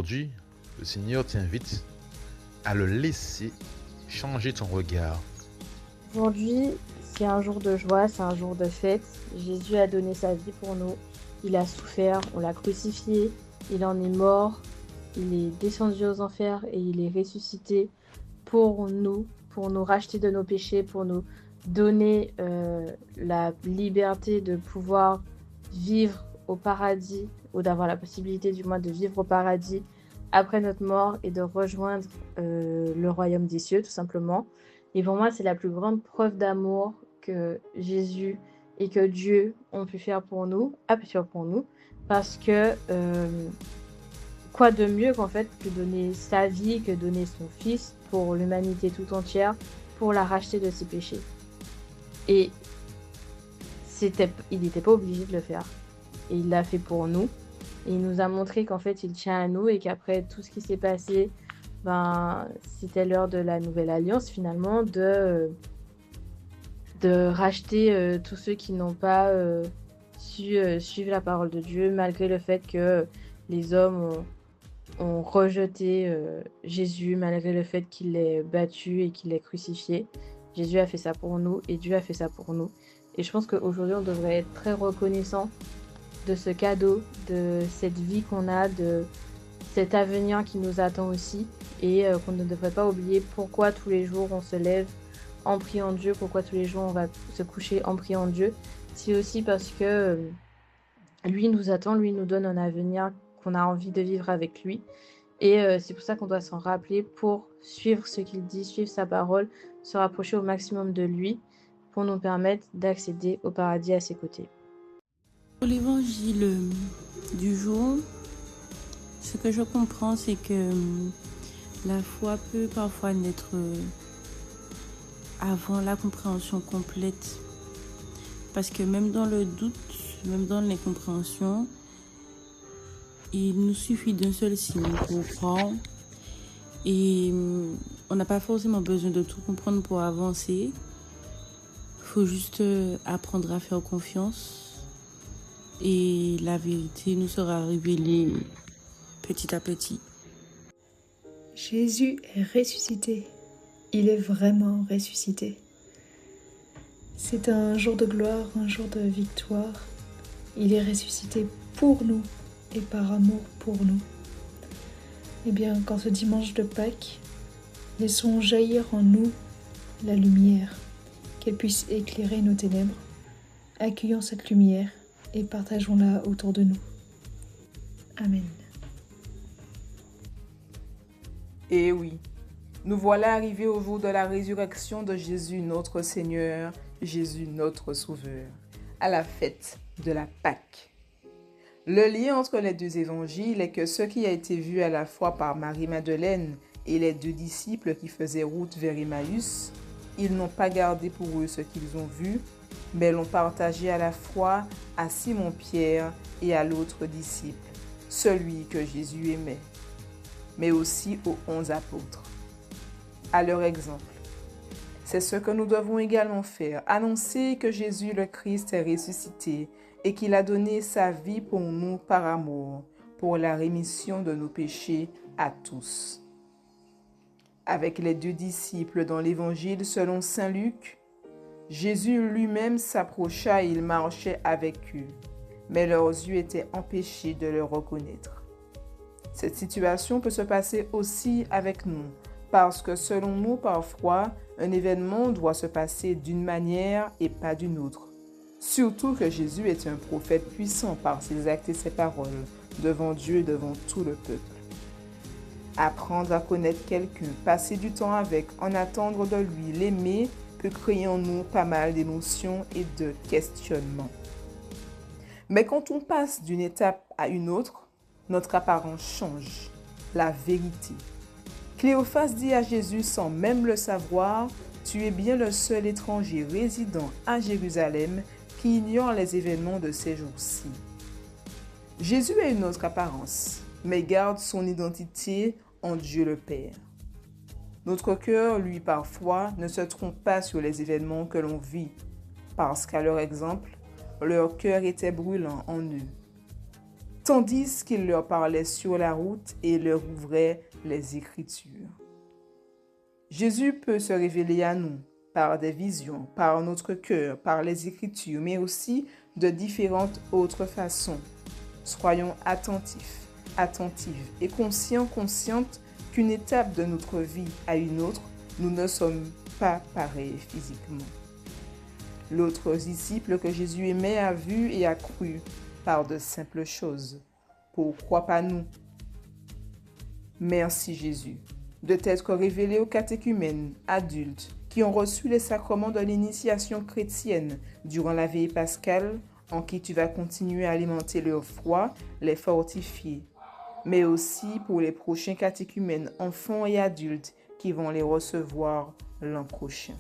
Aujourd'hui, le Seigneur t'invite à le laisser changer ton regard. Aujourd'hui, c'est un jour de joie, c'est un jour de fête. Jésus a donné sa vie pour nous. Il a souffert, on l'a crucifié, il en est mort, il est descendu aux enfers et il est ressuscité pour nous racheter de nos péchés, pour nous donner la liberté de pouvoir vivre au paradis, ou d'avoir la possibilité du moins de vivre au paradis après notre mort et de rejoindre le royaume des cieux, tout simplement. Et pour moi, c'est la plus grande preuve d'amour que Jésus et que Dieu ont pu faire pour nous, a pu faire pour nous, parce que quoi de mieux qu'en fait que donner sa vie, que donner son fils pour l'humanité tout entière, pour la racheter de ses péchés. Et il n'était pas obligé de le faire. Et il l'a fait pour nous. Et il nous a montré qu'en fait, il tient à nous et qu'après tout ce qui s'est passé, c'était l'heure de la nouvelle alliance finalement, de racheter tous ceux qui n'ont pas su suivre la parole de Dieu, malgré le fait que les hommes ont rejeté Jésus, malgré le fait qu'il l'ait battu et qu'il l'ait crucifié. Jésus a fait ça pour nous et Dieu a fait ça pour nous. Et je pense qu'aujourd'hui, on devrait être très reconnaissant de ce cadeau, de cette vie qu'on a, de cet avenir qui nous attend aussi, et qu'on ne devrait pas oublier pourquoi tous les jours on se lève en priant Dieu, pourquoi tous les jours on va se coucher en priant Dieu. C'est aussi parce que lui nous attend, lui nous donne un avenir qu'on a envie de vivre avec lui. Et c'est pour ça qu'on doit s'en rappeler pour suivre ce qu'il dit, suivre sa parole, se rapprocher au maximum de lui pour nous permettre d'accéder au paradis à ses côtés. Pour l'évangile du jour, ce que je comprends, c'est que la foi peut parfois naître avant la compréhension complète. Parce que même dans le doute, même dans l'incompréhension, il nous suffit d'un seul signe pour croire. Et on n'a pas forcément besoin de tout comprendre pour avancer. Il faut juste apprendre à faire confiance. Et la vérité nous sera révélée petit à petit. Jésus est ressuscité. Il est vraiment ressuscité. C'est un jour de gloire, un jour de victoire. Il est ressuscité pour nous et par amour pour nous. Eh bien, qu'en ce dimanche de Pâques, laissons jaillir en nous la lumière, qu'elle puisse éclairer nos ténèbres. Accueillons cette lumière et partageons-la autour de nous. Amen. Et oui, nous voilà arrivés au jour de la résurrection de Jésus notre Seigneur, Jésus notre Sauveur, à la fête de la Pâque. Le lien entre les deux évangiles est que ce qui a été vu à la fois par Marie-Madeleine et les deux disciples qui faisaient route vers Emmaüs, ils n'ont pas gardé pour eux ce qu'ils ont vu, mais l'ont partagé à la fois à Simon-Pierre et à l'autre disciple, celui que Jésus aimait, mais aussi aux 11 apôtres. À leur exemple, c'est ce que nous devons également faire, annoncer que Jésus le Christ est ressuscité et qu'il a donné sa vie pour nous par amour, pour la rémission de nos péchés à tous. Avec les deux disciples dans l'évangile selon saint Luc, Jésus lui-même s'approcha et il marchait avec eux, mais leurs yeux étaient empêchés de le reconnaître. Cette situation peut se passer aussi avec nous, parce que selon nous, parfois, un événement doit se passer d'une manière et pas d'une autre. Surtout que Jésus est un prophète puissant par ses actes et ses paroles, devant Dieu et devant tout le peuple. Apprendre à connaître quelqu'un, passer du temps avec, en attendre de lui, l'aimer, peut créer en nous pas mal d'émotions et de questionnements. Mais quand on passe d'une étape à une autre, notre apparence change, la vérité. Cléophas dit à Jésus sans même le savoir, « Tu es bien le seul étranger résidant à Jérusalem qui ignore les événements de ces jours-ci. » Jésus a une autre apparence, mais garde son identité en Dieu le Père. Notre cœur, lui, parfois, ne se trompe pas sur les événements que l'on vit, parce qu'à leur exemple, leur cœur était brûlant en eux. tandis qu'il leur parlait sur la route et leur ouvrait les Écritures. Jésus peut se révéler à nous par des visions, par notre cœur, par les Écritures, mais aussi de différentes autres façons. Soyons attentifs, attentives et conscientes qu'une étape de notre vie à une autre, nous ne sommes pas pareils physiquement. L'autre disciple que Jésus aimait a vu et a cru par de simples choses. Pourquoi pas nous? Merci Jésus de t'être révélé aux catéchumènes adultes qui ont reçu les sacrements de l'initiation chrétienne durant la veille pascale, en qui tu vas continuer à alimenter leur foi, les fortifier, mais aussi pour les prochains catéchumènes enfants et adultes qui vont les recevoir l'an prochain.